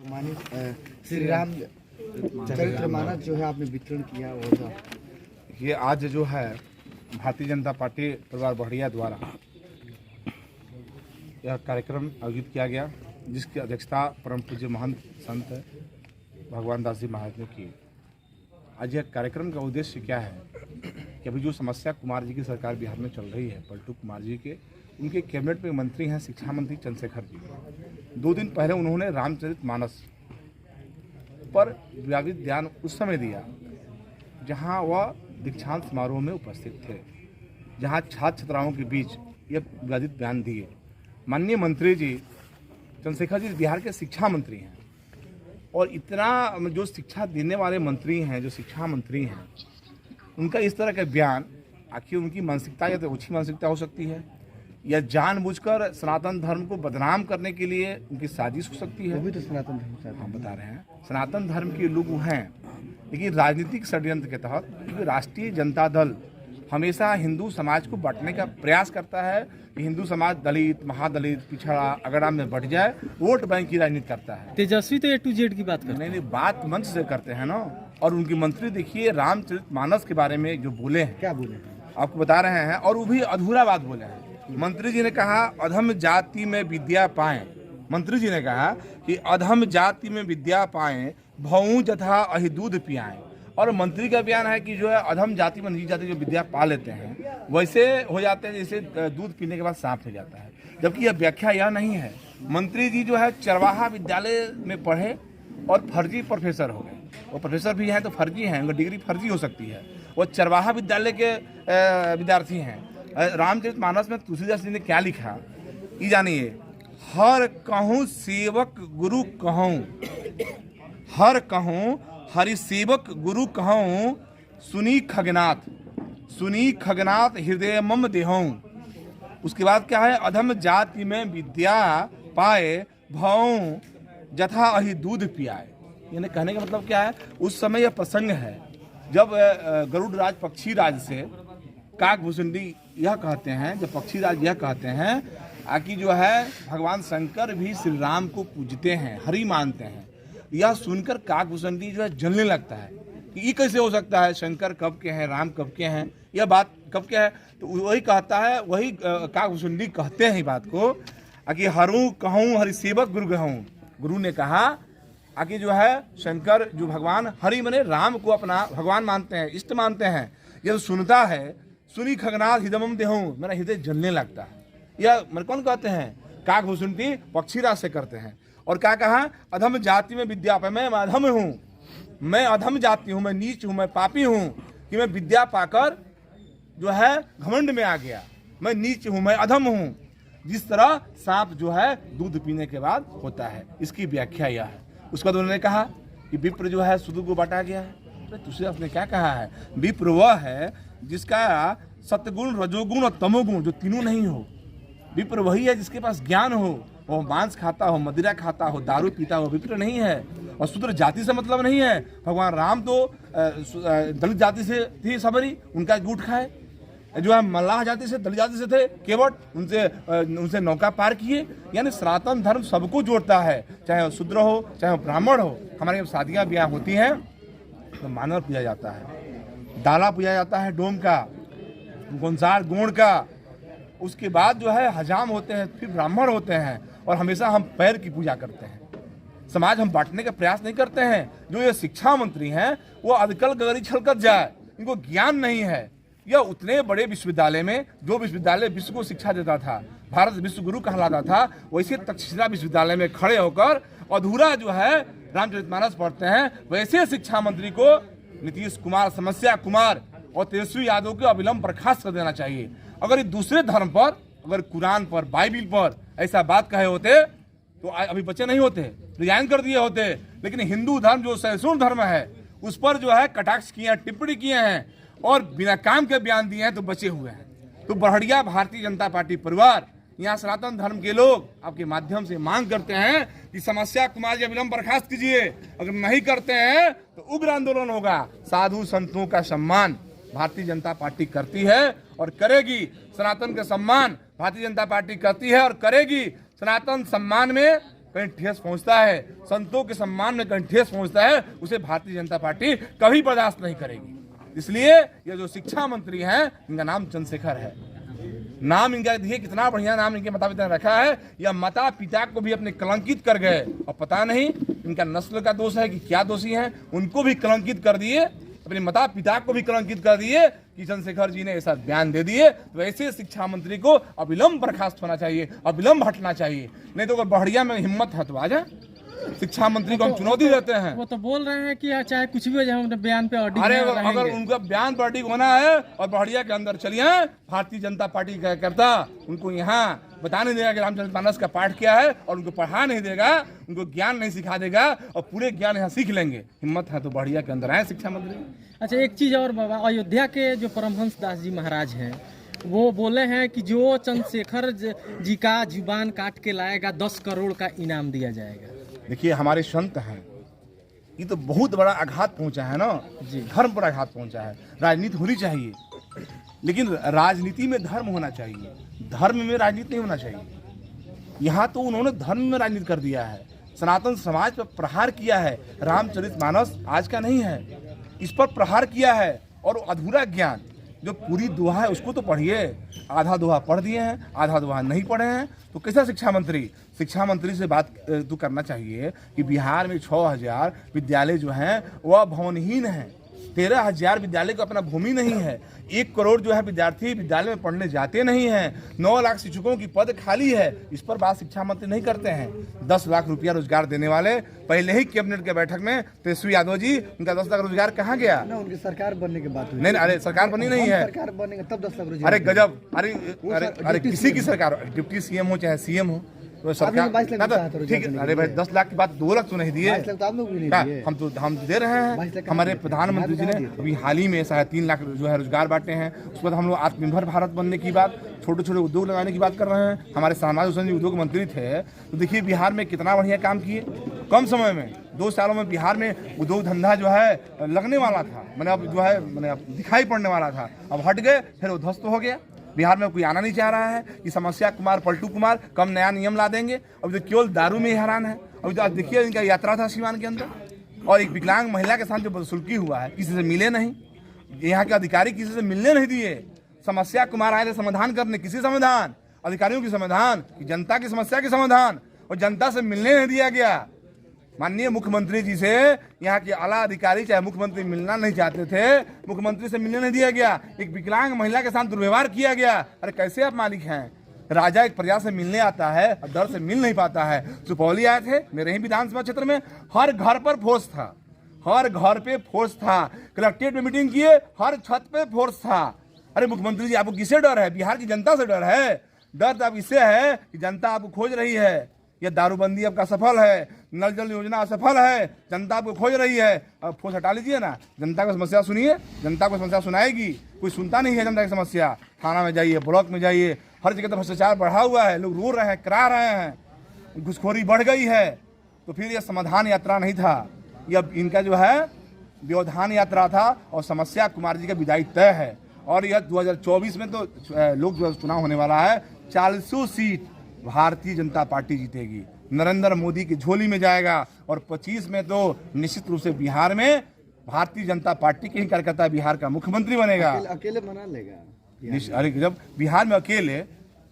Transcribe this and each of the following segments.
श्री राम चरितमानस जो है आपने वितरण किया वो था। ये आज जो है भारतीय जनता पार्टी परिवार बढ़िया द्वारा यह कार्यक्रम आयोजित किया गया, जिसकी अध्यक्षता परम पूज्य महंत संत भगवान दास जी महाराज ने की। आज यह कार्यक्रम का उद्देश्य क्या है कि अभी जो समस्या कुमार जी की सरकार बिहार में चल रही है, पलटू कुमार जी के उनके कैबिनेट में मंत्री हैं शिक्षा मंत्री चंद्रशेखर जी। 2 दिन पहले उन्होंने रामचरितमानस पर विवादित बयान उस समय दिया जहां वह दीक्षांत समारोह में उपस्थित थे, जहां छात्र छात्राओं के बीच यह विवादित बयान दिए। माननीय मंत्री जी चंद्रशेखर जी बिहार के शिक्षा मंत्री हैं और इतना जो शिक्षा देने वाले मंत्री हैं, जो शिक्षा मंत्री हैं, उनका इस तरह का बयान, आखिर उनकी मानसिकता या तो अच्छी मानसिकता हो सकती है या जानबूझकर सनातन धर्म को बदनाम करने के लिए उनकी साजिश हो सकती है। वो भी तो सनातन धर्म हम बता रहे हैं, सनातन धर्म के लोग हैं, लेकिन राजनीतिक षड्यंत्र के तहत, क्योंकि राष्ट्रीय जनता दल हमेशा हिंदू समाज को बांटने का प्रयास करता है कि हिंदू समाज दलित, महादलित, पिछड़ा, अगड़ा में बढ़ जाए, वोट बैंक की राजनीति करता है। तेजस्वी तो A to Z की बात करते हैं। नहीं, बात मंच से करते हैं ना। और उनकी मंत्री देखिए रामचरितमानस के बारे में जो बोले हैं, क्या बोले आपको बता रहे हैं, और वो भी अधूरा बात बोले हैं। मंत्री जी ने कहा अधम जाति में विद्या पाएं। मंत्री जी ने कहा कि अधम जाति में विद्या पाएं, भऊ जथा अहि दूध पियाएं। और मंत्री का बयान है कि जो है अधम जाति में नीची जाति जो विद्या पा लेते हैं वैसे हो जाते हैं जैसे दूध पीने के बाद सांप हो जाता है, जबकि यह व्याख्या यह नहीं है। मंत्री जी जो है चरवाहा विद्यालय में पढ़े और फर्जी प्रोफेसर हो गए। वो प्रोफेसर भी हैं तो फर्जी हैं, उनकी डिग्री फर्जी हो सकती है। वो चरवाहा विद्यालय के विद्यार्थी हैं। रामचरितमानस में तुलसीदास जी ने क्या लिखा ये जानिए, हर कहूँ सेवक गुरु कहूँ, हर कहूँ हरि सेवक गुरु कहूँ, सुनी खगनाथ हृदय मम देहूँ। उसके बाद क्या है, अधम जाति में विद्या पाए, भऊ जथा अहि दूध पियाए। यानी कहने का मतलब क्या है, उस समय यह प्रसंग है जब गरुड़ राज पक्षी राज से काकभूषुंडी यह कहते हैं, जब पक्षी राज यह कहते हैं कि जो है भगवान शंकर भी श्री राम को पूजते हैं, हरि मानते हैं। यह सुनकर काकभूषुंडी जो है जलने लगता है कि ये कैसे हो सकता है, शंकर कब के हैं, राम कब के हैं, यह बात कब के है। तो वही कहता है, वही काकभूषुंडी कहते हैं बात को कि हरू कहूँ हरि सेवक गुरु कहूँ। गुरु ने कहा कि जो है शंकर जो भगवान हरि मने राम को अपना भगवान मानते हैं, इष्ट मानते हैं। यह सुनता है, सुनी खगनाथ हृदयम देहूँ, मेरा हृदय जलने लगता है। यह मेरे कौन कहते हैं, काकभूषुंडी पक्षीराज से करते हैं। और क्या कहा, अधम जाति में विद्या पाए, मैं अधम हूँ, मैं अधम जाति हूँ, मैं नीच हूँ, मैं पापी हूँ कि मैं विद्या पाकर जो है घमंड में आ गया, मैं नीच हूँ, मैं अधम हूँ। जिस तरह सांप जो है दूध पीने के बाद होता है, इसकी व्याख्या यह है। उसके बाद उन्होंने कहा कि विप्र जो है शूद्र को बांटा गया है। तुलसीदास ने क्या कहा है, विप्र वह है जिसका सतगुण, रजोगुण और तमोगुण जो तीनों नहीं हो। विप्र वही है जिसके पास ज्ञान हो, वो मांस खाता हो, मदिरा खाता हो, दारू पीता हो, विप्र नहीं है। और शूद्र जाति से मतलब नहीं है। भगवान राम तो दलित जाति से थी सबरी, उनका जूठ खाए। जो है मल्लाह जाति से, दलित जाति से थे केवट, उनसे नौका पार किए। यानी सनातन धर्म सबको जोड़ता है, चाहे वो शूद्र हो, चाहे वो ब्राह्मण हो। हमारे जब शादियाँ ब्याह होती हैं तो मानव पूजा जाता है, डाला पूजा जाता है डोम का, गोंसार गोंड का। उसके बाद जो है हजाम होते हैं, फिर ब्राह्मण होते हैं। और हमेशा हम पैर की पूजा करते हैं। समाज हम बांटने का प्रयास नहीं करते हैं। जो ये शिक्षा मंत्री हैं वो अधकल गगरी छलकत जाए, इनको ज्ञान नहीं है। यह उतने बड़े विश्वविद्यालय में, जो विश्वविद्यालय विश्व को शिक्षा देता था, भारत विश्व गुरु कहलाता था, वैसे तक्षशिला विश्वविद्यालय में खड़े होकर अधूरा जो है रामचरितमानस पढ़ते हैं। वैसे शिक्षा मंत्री को नीतीश कुमार, समस्या कुमार और तेजस्वी यादव को अविलंब बर्खास्त कर देना चाहिए। अगर ये दूसरे धर्म पर, अगर कुरान पर, बाइबिल पर ऐसा बात कहे होते तो अभी बच्चे नहीं होते, रिजाइन कर दिए होते। लेकिन हिंदू धर्म जो सहिष्णु धर्म है उस पर जो है कटाक्ष किए हैं, टिप्पणी किए हैं और बिना काम के बयान दिए हैं तो बचे हुए हैं। तो बढ़िया भारतीय जनता पार्टी परिवार, यहाँ सनातन धर्म के लोग आपके माध्यम से मांग करते हैं कि समस्या कुमार जी अविलंब बर्खास्त कीजिए। अगर नहीं करते हैं तो उग्र आंदोलन होगा। साधु संतों का सम्मान भारतीय जनता पार्टी करती है और करेगी। सनातन का सम्मान भारतीय जनता पार्टी करती है और करेगी। सनातन सम्मान में कहीं ठेस पहुंचता है, संतों के सम्मान में कहीं ठेस पहुंचता है, उसे भारतीय जनता पार्टी कभी बर्दाश्त नहीं करेगी। इसलिए ये जो शिक्षा मंत्री हैं, इनका नाम चंद्रशेखर है। नाम इनका देखिए कितना बढ़िया नाम इनके माता पिता ने रखा है। या माता पिता को भी अपने कलंकित कर गए, और पता नहीं इनका नस्ल का दोष है कि क्या दोषी हैं, उनको भी कलंकित कर दिए, अपने माता पिता को भी कलंकित कर दिए कि चंद्रशेखर जी ने ऐसा बयान दे दिए। तो ऐसे शिक्षा मंत्री को अविलंब बर्खास्त होना चाहिए, अविलंब हटना चाहिए। नहीं तो अगर बढ़िया में हिम्मत है तो आ जाए, शिक्षा मंत्री को हम चुनौती देते हैं। वो तो बोल रहे हैं कि चाहे कुछ भी हो जाए, हम अपने बयान पे ऑडिट अरे अगर उनका बयान पार्टी होना है और बढ़िया के अंदर चलिए, भारतीय जनता पार्टी का करता उनको यहाँ बता नहीं देगा कि रामचरितमानस का पाठ क्या है, और उनको पढ़ा नहीं देगा, उनको ज्ञान नहीं सिखा देगा, और पूरे ज्ञान यहाँ सीख लेंगे। हिम्मत है तो बढ़िया के अंदर आए शिक्षा मंत्री। अच्छा, एक चीज और बाबा, अयोध्या के जो परमहंस दास जी महाराज हैं, वो बोले हैं कि जो चंद्रशेखर जी का जुबान काट के लाएगा 10 करोड़ का इनाम दिया जाएगा। देखिए हमारे संत हैं, ये तो बहुत बड़ा आघात पहुंचा है ना जी, धर्म पर आघात पहुंचा है। राजनीति होनी चाहिए, लेकिन राजनीति में धर्म होना चाहिए, धर्म में राजनीति नहीं होना चाहिए। यहाँ तो उन्होंने धर्म में राजनीति कर दिया है, सनातन समाज पर प्रहार किया है। रामचरितमानस आज का नहीं है, इस पर प्रहार किया है। और अधूरा ज्ञान जो पूरी दोहा है उसको तो पढ़िए। आधा दोहा पढ़ दिए हैं, आधा दोहा नहीं पढ़े हैं, तो कैसा शिक्षा मंत्री से बात तो करना चाहिए कि बिहार में 6000 विद्यालय जो हैं वह भवनहीन हैं। 13,000 विद्यालय का अपना भूमि नहीं है। 1 करोड़ जो है विद्यार्थी विद्यालय में पढ़ने जाते नहीं हैं। 9 लाख शिक्षकों की पद खाली है, इस पर बात शिक्षा मंत्री नहीं करते हैं। 10 लाख रुपया रोजगार देने वाले पहले ही कैबिनेट के बैठक में तेजस्वी यादव जी, उनका 10 लाख रोजगार कहाँ गया ना? उनकी सरकार बनने के बाद नहीं, अरे सरकार बनी नहीं है, सरकार बनेगा तब 10 लाख रोजगार। अरे गजब, अरे किसी की सरकार, डिप्टी सीएम हो चाहे सीएम हो, तो सरकार ठीक है। अरे भाई 10 लाख की बात 2 लाख तो नहीं दिए, हम दे रहे हैं। हमारे प्रधानमंत्री जी ने अभी हाल ही में 3.5 लाख जो है रोजगार बांटे हैं। उसके बाद हम लोग आत्मनिर्भर भारत बनने की बात, छोटे छोटे उद्योग लगाने की बात कर रहे हैं। हमारे शाहनवाज हुसैन जी उद्योग मंत्री थे, तो देखिए बिहार में कितना बढ़िया काम किए। कम समय में 2 सालों में बिहार में उद्योग धंधा जो है लगने वाला था, मैंने अब जो है अब दिखाई पड़ने वाला था, अब हट गए, फिर वो ध्वस्त हो गया। बिहार में कोई आना नहीं चाह रहा है कि समस्या कुमार पलटू कुमार कम नया नियम ला देंगे। अभी तो केवल दारू में ही हैरान है। अभी तो आप देखिए इनका यात्रा था सीवान के अंदर, और एक विकलांग महिला के साथ जो बदसलूकी हुआ है, किसी से मिले नहीं, यहाँ के अधिकारी किसी से मिलने नहीं दिए। समस्या कुमार आए थे समाधान करने, किसी समाधान, अधिकारियों की समाधान, कि जनता की समस्या के समाधान, और जनता से मिलने नहीं दिया गया। माननीय मुख्यमंत्री जी से यहाँ के आला अधिकारी चाहे मुख्यमंत्री मिलना नहीं चाहते थे, मुख्यमंत्री से मिलने नहीं दिया गया। एक विकलांग महिला के साथ दुर्व्यवहार किया गया। अरे कैसे आप मालिक हैं? राजा एक प्रजा से मिलने आता है और दर से मिल नहीं पाता है। सुपौली आए थे, मेरे ही विधानसभा क्षेत्र में, हर घर पर फोर्स था, हर घर पे फोर्स था। कलेक्ट्रेट में मीटिंग किए, हर छत पे फोर्स था। अरे मुख्यमंत्री जी, आपको किससे डर है? बिहार की जनता से डर है। डर तो अब इससे है कि जनता आपको खोज रही है। यह दारूबंदी आपका सफल है, नल जल योजना असफल है, जनता आपको खोज रही है। अब फोर्स हटा लीजिए ना, जनता की समस्या सुनिए, जनता को समस्या सुनाएगी। कोई सुनता नहीं है जनता की समस्या। थाना में जाइए, ब्लॉक में जाइए, हर जगह तो भ्रष्टाचार बढ़ा हुआ है, लोग रो रहे हैं, करा रहे हैं, घुसखोरी बढ़ गई है। तो फिर यह समाधान यात्रा नहीं था, यह इनका जो है व्यवधान यात्रा था, और समस्या कुमार जी का विदाई तय है। और यह 2024 में तो लोग जो चुनाव होने वाला है, 400 सीट भारतीय जनता पार्टी जीतेगी, नरेंद्र मोदी की झोली में जाएगा। और 25 में तो निश्चित रूप से बिहार में भारतीय जनता पार्टी के ही कार्यकर्ता बिहार का मुख्यमंत्री बनेगा। अकेले मना लेगा। अरे जब बिहार में अकेले,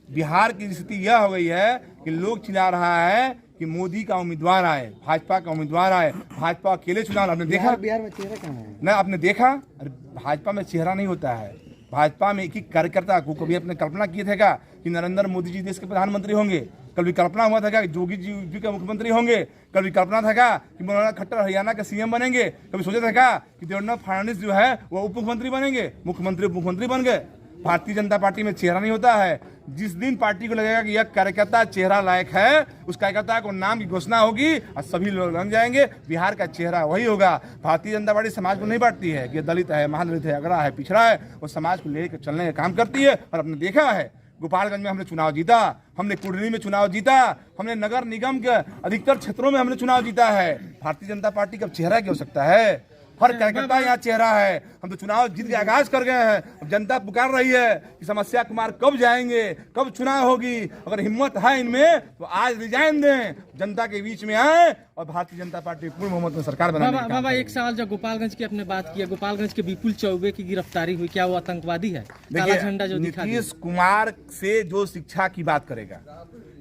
बिहार की स्थिति यह हो गई है कि लोग चिल्ला रहा है कि मोदी का उम्मीदवार आए, भाजपा का उम्मीदवार आए। भाजपा अकेले चुनाव, आपने देखा बिहार में चेहरा कहाँ है? ना, आपने देखा? अरे भाजपा में चेहरा नहीं होता है, भाजपा में एक ही कार्यकर्ता को। कभी अपने कल्पना किए थे क्या कि नरेंद्र मोदी जी देश के प्रधानमंत्री होंगे? कभी कल्पना हुआ था क्या कि जोगी जी यूपी के मुख्यमंत्री होंगे? कभी कल्पना था क्या कि मनोहर खट्टर हरियाणा के सीएम बनेंगे? कभी सोचा था क्या कि देवेंद्र फडणवीस जो है वो उप मुख्यमंत्री बनेंगे? मुख्यमंत्री उप मुख्यमंत्री बन गए। भारतीय जनता पार्टी में चेहरा नहीं होता है। जिस दिन पार्टी को लगेगा कि यह कार्यकर्ता चेहरा लायक है, उस कार्यकर्ता को नाम की घोषणा होगी और सभी लोग लग जाएंगे। बिहार का चेहरा वही होगा। भारतीय जनता पार्टी समाज को नहीं बांटती है कि दलित है, महादलित है, अगड़ा है, पिछड़ा है, वो समाज को लेकर चलने का काम करती है। और आपने देखा है गोपालगंज में हमने चुनाव जीता, हमने कुंडली में चुनाव जीता, हमने नगर निगम के अधिकतर क्षेत्रों में हमने चुनाव जीता है। भारतीय जनता पार्टी का चेहरा की आवश्यकता है। हर कार्यकर्ता यहाँ चेहरा है। हम तो चुनाव जीत के आगाज कर गए हैं, अब जनता पुकार रही है कि समस्या कुमार कब जाएंगे, कब चुनाव होगी। अगर हिम्मत है इनमें तो आज रिजाइन दें, जनता के बीच में आए और भारतीय जनता पार्टी पूर्ण बहुमत में सरकार बनाने का काम बाबा करें। एक सवाल, जो गोपालगंज की आपने बात की है, गोपालगंज के विपुल चौबे की गिरफ्तारी हुई, क्या वो आतंकवादी है? काला झंडा जो दिखा दिया। नीतीश कुमार से जो शिक्षा की बात करेगा,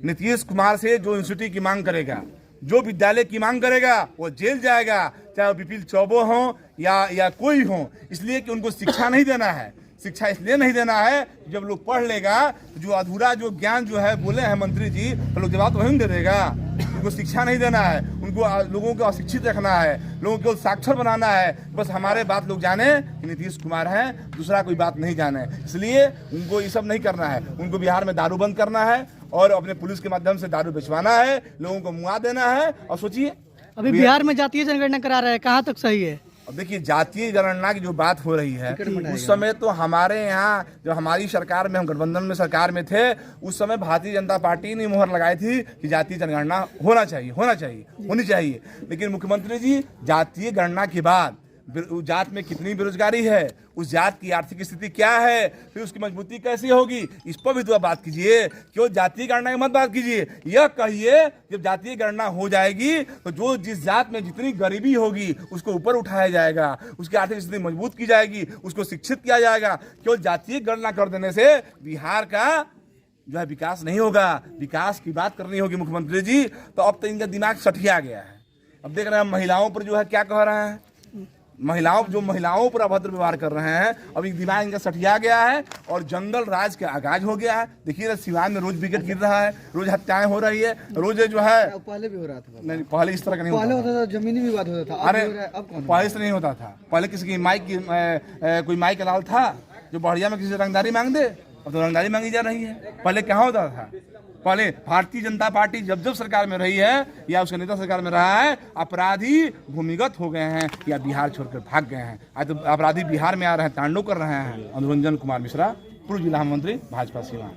नीतीश कुमार से जो इंस्टीट्यूट की मांग करेगा, जो विद्यालय की मांग करेगा, वो जेल जाएगा, चाहे वो विपिन चौबे हो या कोई हो, इसलिए कि उनको शिक्षा नहीं देना है। शिक्षा इसलिए नहीं देना है, जब लोग पढ़ लेगा तो जो अधूरा जो ज्ञान जो है बोले हैं मंत्री जी, तो लोग जवाब तो वही दे देगा। उनको शिक्षा नहीं देना है, उनको लोगों को अशिक्षित रखना है, लोगों को साक्षर बनाना है। बस हमारे बात लोग जाने कि नीतीश कुमार हैं, दूसरा कोई बात नहीं जाने। इसलिए उनको ये सब नहीं करना है। उनको बिहार में दारू बंद करना है और अपने पुलिस के माध्यम से दारू बेचवाना है, लोगों को मुआ देना है। और सोचिए अभी बिहार में जातीय जनगणना करा रहे हैं, कहाँ तक सही है? अब देखिए, जातीय जनगणना की जो बात हो रही है, उस समय तो हमारे यहाँ जब हमारी सरकार में, हम गठबंधन में सरकार में थे, उस समय भारतीय जनता पार्टी ने मुहर लगाई थी कि जातीय जनगणना होनी चाहिए। लेकिन मुख्यमंत्री जी, जातीय गणना के बाद उस जात में कितनी बेरोजगारी है, उस जात की आर्थिक स्थिति क्या है, फिर उसकी मजबूती कैसी होगी, इस पर भी तो आप बात कीजिए। क्यों जातीय गणना की मत बात कीजिए। यह कहिए जब जातीय गणना हो जाएगी तो जो जिस जात में जितनी गरीबी होगी उसको ऊपर उठाया जाएगा, उसकी आर्थिक स्थिति मजबूत की जाएगी, उसको शिक्षित किया जाएगा। क्यों जातीय गणना कर देने से बिहार का जो है विकास नहीं होगा। विकास की बात करनी होगी मुख्यमंत्री जी। तो अब तो इनका दिमाग सठिया गया है। अब देख रहे हैं महिलाओं पर जो है क्या कह रहे हैं, महिलाओं पर अभद्र व्यवहार कर रहे हैं। अब एक दिमाग इनका सठिया गया है और जंगल राज का आगाज हो गया है। देखिए सिवान में रोज विकेट गिर रहा है, रोज हत्याएं हो रही है, रोज जो है। पहले भी हो रहा था। नहीं, पहले इस तरह का नहीं पहले होता था, जमीनी विवाद होता था। अरे अब कौन? पहले से नहीं होता था। पहले किसी की माइक कोई माइक लाल था जो बढ़िया में किसी से रंगदारी मांग दे, अब तो रंगदारी मांगी जा रही है। पहले कहाँ होता था? पहले भारतीय जनता पार्टी जब सरकार में रही है या उसका नेता सरकार में रहा है, अपराधी भूमिगत हो गए हैं या बिहार छोड़कर भाग गए हैं। आज तो अपराधी बिहार में आ रहे हैं, तांडव कर रहे हैं। अनुरंजन कुमार मिश्रा, पूर्व जिला मंत्री, भाजपा सीवान।